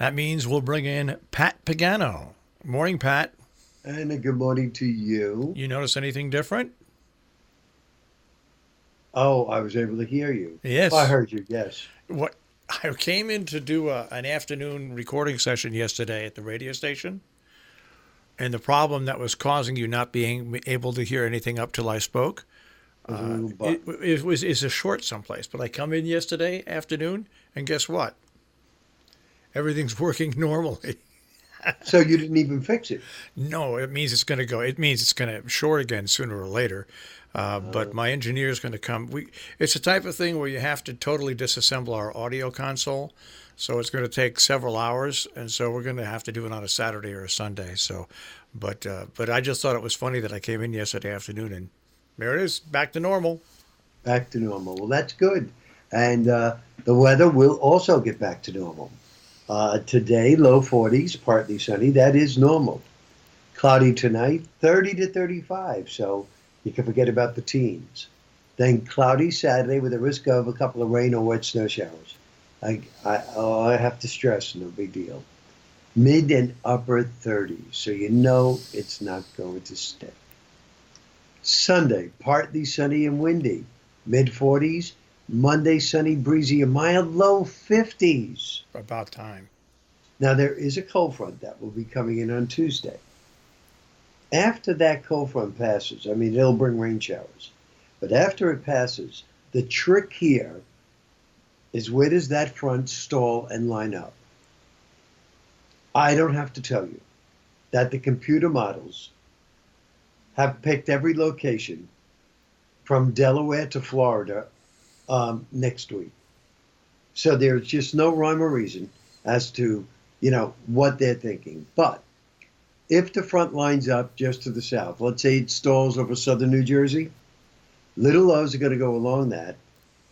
That means we'll bring in Pat Pagano. Morning, Pat. And a good morning to you. You notice anything different? Oh, I was able to hear you. I Yes. heard you, yes. What I came in to do an afternoon recording session yesterday at the radio station, and the problem that was causing you not being able to hear anything up till I spoke, Was a little it, button. it was is a short someplace. But I come in yesterday afternoon, and guess what? Everything's working normally. So you didn't even fix it. No, it means it's going to go. It means it's going to short again sooner or later. But Uh, my engineer is going to come. It's the type of thing where you have to totally disassemble our audio console. So it's going to take several hours, and so we're going to have to do it on a Saturday or a Sunday. So, but I just thought it was funny that I came in yesterday afternoon, and there it is, back to normal. Back to normal. Well, that's good. And the weather will also get back to normal. Today, low 40s, partly sunny. That is normal. Cloudy tonight, 30 to 35. So you can forget about the teens. Then cloudy Saturday with a risk of a couple of rain or wet snow showers. I have to stress, no big deal. Mid and upper 30s. So you know it's not going to stick. Sunday, partly sunny and windy. Mid 40s. Monday, sunny, breezy, a mild low 50s. About time. Now, there is a cold front that will be coming in on Tuesday. After that cold front passes, I mean, it'll bring rain showers. But after it passes, the trick here is where does that front stall and line up? I don't have to tell you that the computer models have picked every location from Delaware to Florida next week. So there's just no rhyme or reason as to, what they're thinking. But if the front lines up just to the south, let's say it stalls over southern New Jersey, little lows are going to go along that.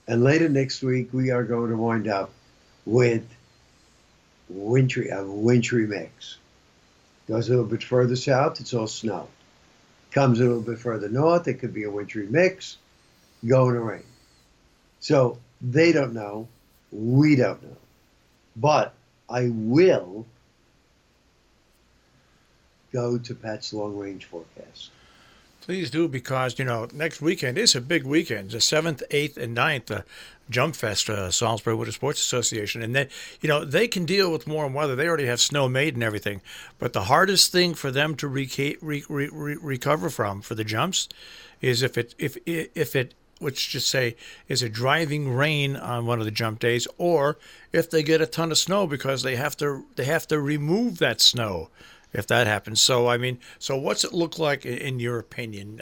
And later next week, we are going to wind up with a wintry mix. Goes a little bit further south, it's all snow. Comes a little bit further north, it could be a wintry mix, going to rain. So they don't know, we don't know. But I will go to Pat's long range forecast. Please do, because next weekend is a big weekend. The 7th, 8th, and 9th, Jump Fest, Salisbury Winter Sports Association, and then they can deal with warm weather. They already have snow made and everything, but the hardest thing for them to recover from for the jumps is if it let's just say is a driving rain on one of the jump days, or if they get a ton of snow because they have to remove that snow if that happens. So I mean, so what's it look like in your opinion?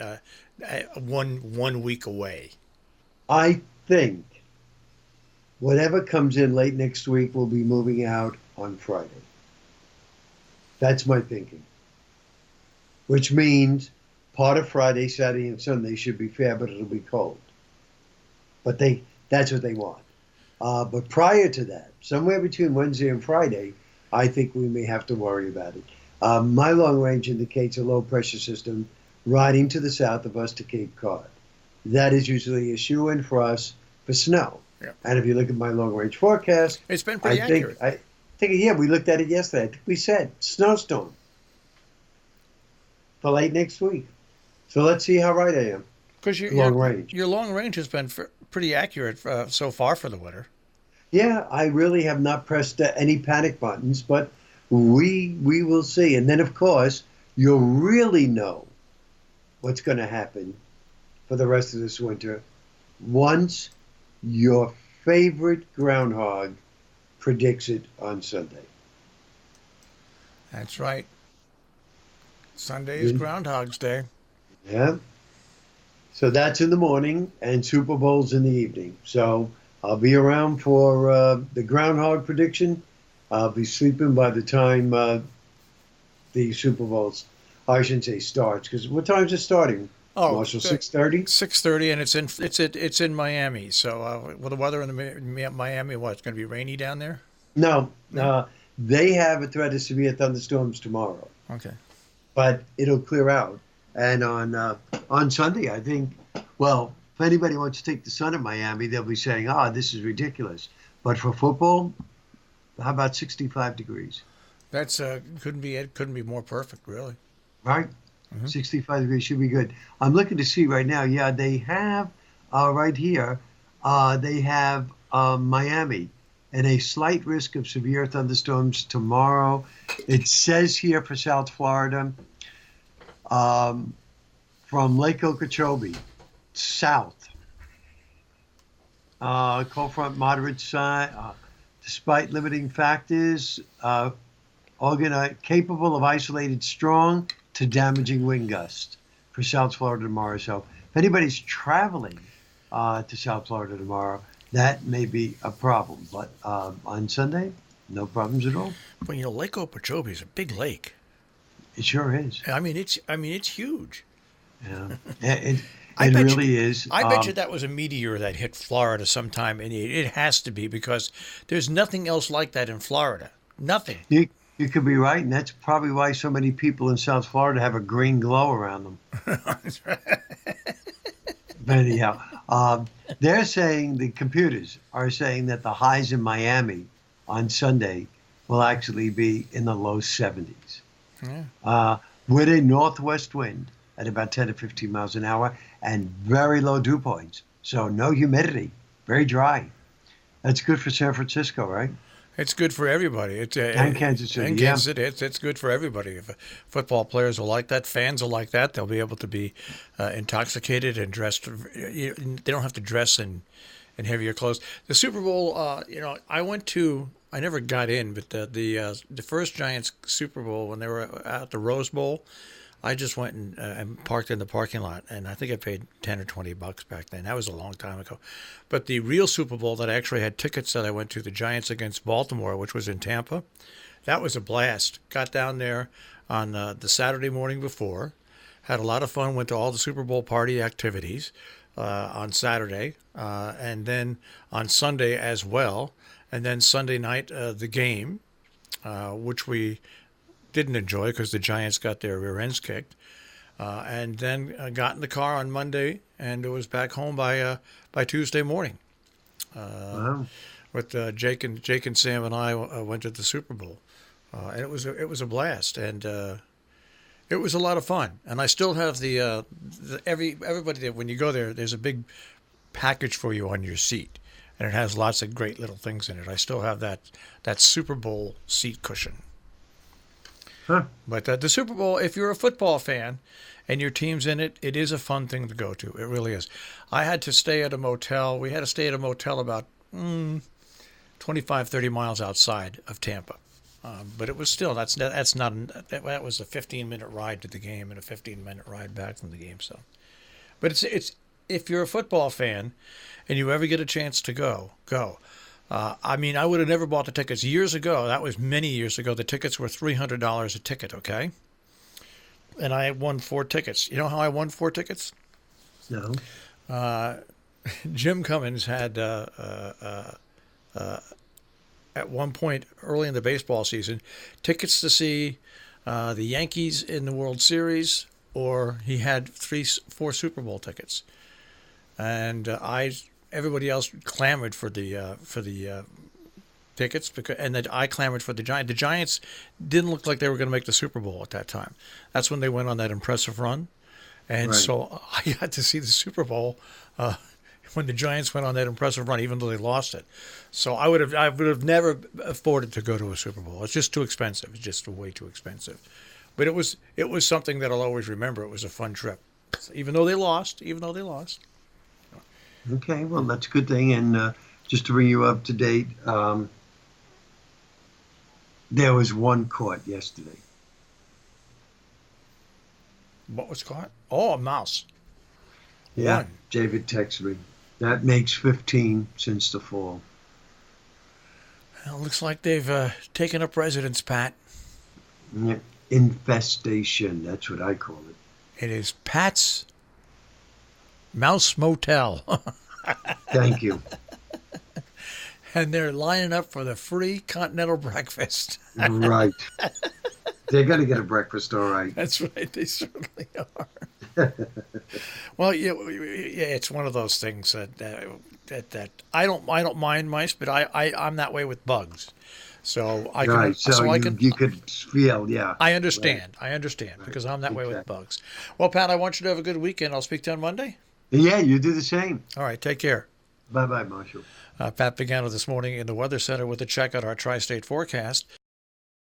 One week away. I think whatever comes in late next week will be moving out on Friday. That's my thinking. Which means part of Friday, Saturday, and Sunday should be fair, but it'll be cold. But that's what they want. But prior to that, somewhere between Wednesday and Friday, I think we may have to worry about it. My long range indicates a low pressure system riding to the south of us to Cape Cod. That is usually a shoe-in for us for snow. Yeah. And if you look at my long range forecast, It's been pretty accurate. I think, yeah, we looked at it yesterday. I think we said snowstorm for late next week. So let's see how right I am. Because Long range. your long range has been pretty accurate so far for the winter. Yeah, I really have not pressed any panic buttons, but we will see. And then, of course, you'll really know what's going to happen for the rest of this winter once your favorite groundhog predicts it on Sunday. That's right. Sunday is Groundhog's Day. Yeah. So that's in the morning, and Super Bowl's in the evening. So I'll be around for the groundhog prediction. I'll be sleeping by the time the Super Bowl's, I shouldn't say starts, because what time is it starting? Oh, Marshall, 6:30? 6:30, and it's in Miami. So with the weather in Miami, what, it's going to be rainy down there? No, they have a threat of severe thunderstorms tomorrow, Okay. but it'll clear out. And on Sunday, I think, well, if anybody wants to take the sun in Miami, they'll be saying, this is ridiculous. But for football, How about 65 degrees? That's couldn't be more perfect, really. Right? Hmm. 65 degrees should be good. I'm looking to see right now. Yeah, they have right here, they have Miami and a slight risk of severe thunderstorms tomorrow. It says here for South Florida, um, from Lake Okeechobee south, cold front moderate side, despite limiting factors, capable of isolated strong to damaging wind gusts for South Florida tomorrow. So if anybody's traveling to South Florida tomorrow, that may be a problem. But on Sunday, no problems at all. But Lake Okeechobee is a big lake. It sure is. I mean, it's huge. Yeah, it, I it bet you. really is. I bet you that was a meteor that hit Florida sometime, and it has to be because there's nothing else like that in Florida. Nothing. You could be right, and that's probably why so many people in South Florida have a green glow around them. But anyhow, they're saying the computers are saying that the highs in Miami on Sunday will actually be in the low 70s, Yeah. with a northwest wind at about 10 to 15 miles an hour and very low dew points. So no humidity, very dry. That's good for San Francisco, right? It's good for everybody. And Kansas City, and yeah. Kansas City. It's good for everybody. If football players will like that, fans will like that. They'll be able to be intoxicated and dressed. They don't have to dress in heavier clothes. The Super Bowl. I went to. I never got in, but the first Giants Super Bowl when they were at the Rose Bowl. I just went and parked in the parking lot, and I think I paid $10 or $20 back then. That was a long time ago. But the real Super Bowl that I actually had tickets that I went to, the Giants against Baltimore, which was in Tampa, that was a blast. Got down there on the Saturday morning before, had a lot of fun, went to all the Super Bowl party activities on Saturday, and then on Sunday as well. And then Sunday night, the game, which we didn't enjoy because the Giants got their rear ends kicked, and then got in the car on Monday and it was back home by Tuesday morning. Wow. With Jake and Sam and I went to the Super Bowl, and it was a blast, and it was a lot of fun. And I still have everybody there, when you go there, there's a big package for you on your seat, and it has lots of great little things in it. I still have that Super Bowl seat cushion. Huh. But the Super Bowl, if you're a football fan and your team's in it, it is a fun thing to go to. It really is. I had to stay at a motel. We had to stay at a motel about 25, 30 miles outside of Tampa. But it was still, that was a 15-minute ride to the game and a 15-minute ride back from the game. So, but it's if you're a football fan and you ever get a chance to go. I mean, I would have never bought the tickets years ago. That was many years ago. The tickets were $300 a ticket, okay? And I won 4 tickets. You know how I won 4 tickets? No. Jim Cummins had, at one point early in the baseball season, tickets to see the Yankees in the World Series, or he had 4 Super Bowl tickets. And everybody else clamored for the tickets I clamored for the Giants. The Giants didn't look like they were going to make the Super Bowl at that time. That's when they went on that impressive run, and Right. so I got to see the Super Bowl when the Giants went on that impressive run, even though they lost it. So I would have never afforded to go to a Super Bowl. It's just too expensive. It's just way too expensive. But it was something that I'll always remember. It was a fun trip, even though they lost. Okay, well, that's a good thing. And just to bring you up to date, there was one caught yesterday. What was caught? Oh, a mouse. Yeah, One. David texted me. That makes 15 since the fall. Well, looks like they've taken up residence, Pat. Yeah. Infestation, that's what I call it. It is Pat's Mouse Motel. Thank you. And they're lining up for the free continental breakfast. Right. They're going to get a breakfast, all right. That's right. They certainly are. Well, yeah, it's one of those things that I don't mind mice, but I'm that way with bugs. So I can, Right. So so I you can, you could feel, yeah. I Right. understand. I understand Right. because I'm that way with Exactly. bugs. Well, Pat, I want you to have a good weekend. I'll speak to you on Monday. Yeah, you do the same. All right. Take care. Bye bye, Marshall. Pat Pagano this morning in the Weather Center with a check on our tri-state forecast.